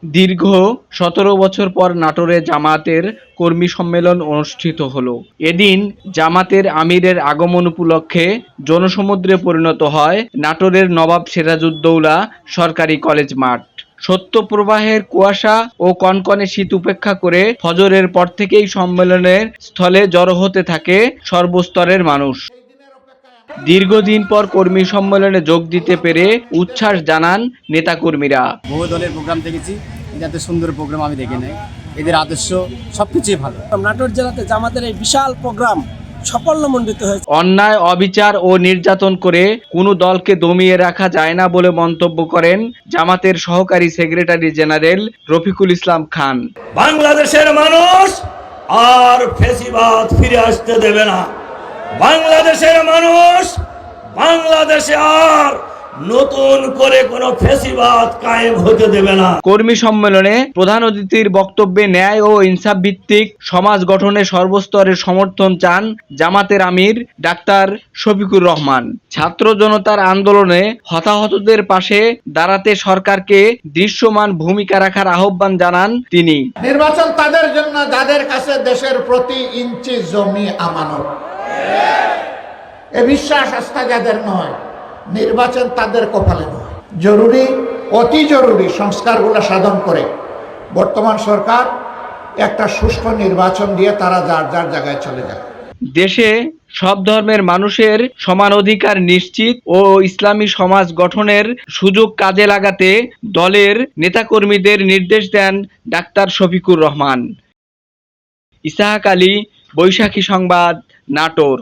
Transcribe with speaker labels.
Speaker 1: দীর্ঘ ১৭ বছর পর নাটোরে জামায়াতের কর্মী সম্মেলন অনুষ্ঠিত হলো। এদিন জামাতের আমিরের আগমন উপলক্ষে জনসমুদ্রে পরিণত হয় নাটোরের নবাব সিরাজউদ্দৌলা সরকারি কলেজ মাঠ। শৈত্যপ্রবাহের কুয়াশা ও কনকনে শীত উপেক্ষা করে ফজরের পর থেকেই সম্মেলনের স্থলে জড়ো হতে থাকে সর্বস্তরের মানুষ। দীর্ঘদিন পর কর্মী সম্মেলনে যোগ দিতে পেরে উচ্ছ্বাস জানান নেতাকর্মীরা।
Speaker 2: বহু দলের প্রোগ্রাম দেখেছি, এত সুন্দর প্রোগ্রাম আমি দেখি নাই। এদের আদর্শ সবকিছুই ভালো।
Speaker 3: নাটোর জেলাতে জামাতের এই বিশাল প্রোগ্রাম সাফল্যমণ্ডিত হয়েছে।
Speaker 1: অন্যায়, অবিচার ও নির্যাতন করে কোনো দলকে দমিয়ে রাখা যায় না বলে মন্তব্য করেন জামাতের সহকারী সেক্রেটারি জেনারেল রফিকুল ইসলাম খান।
Speaker 4: বাংলাদেশের মানুষ আর ফ্যাসিবাদ ফিরে আসতে দেবে না। বাংলাদেশের মানুষ বাংলাদেশে আর নতুন করে কোনো ফ্যাসিবাদ কায়েম হতে দেবে না।
Speaker 1: কর্মী সম্মেলনে প্রধান অতিথির বক্তব্যে ন্যায় ও ইনসাফ ভিত্তিক সমাজ গঠনে সর্বস্তরের সমর্থন চান জামাতের আমির ডাক্তার শফিকুর রহমান। ছাত্র জনতার আন্দোলনে হতাহতদের পাশে দাঁড়াতে সরকারকে দৃশ্যমান ভূমিকা রাখার আহ্বান জানান তিনি।
Speaker 5: নির্বাচন তাদের জন্য যাদের কাছে দেশের প্রতি ইঞ্চি জমি আমানত। এ বিশ্বাস আস্থা যাদের নয়, নির্বাচন তাদের কপালে নয়। জরুরি, অতি জরুরি সংস্কারগুলো সাধন করে বর্তমান সরকার একটা সুষ্ঠু নির্বাচন দিয়ে তারা যার যার জায়গায় চলে যায়।
Speaker 1: দেশে সব ধর্মের মানুষের সমান অধিকার নিশ্চিত ও ইসলামী সমাজ গঠনের সুযোগ কাজে লাগাতে দলের নেতাকর্মীদের নির্দেশ দেন ডাক্তার শফিকুর রহমান। ইসাহাক আলী, বৈশাখী সংবাদ, নাটোর।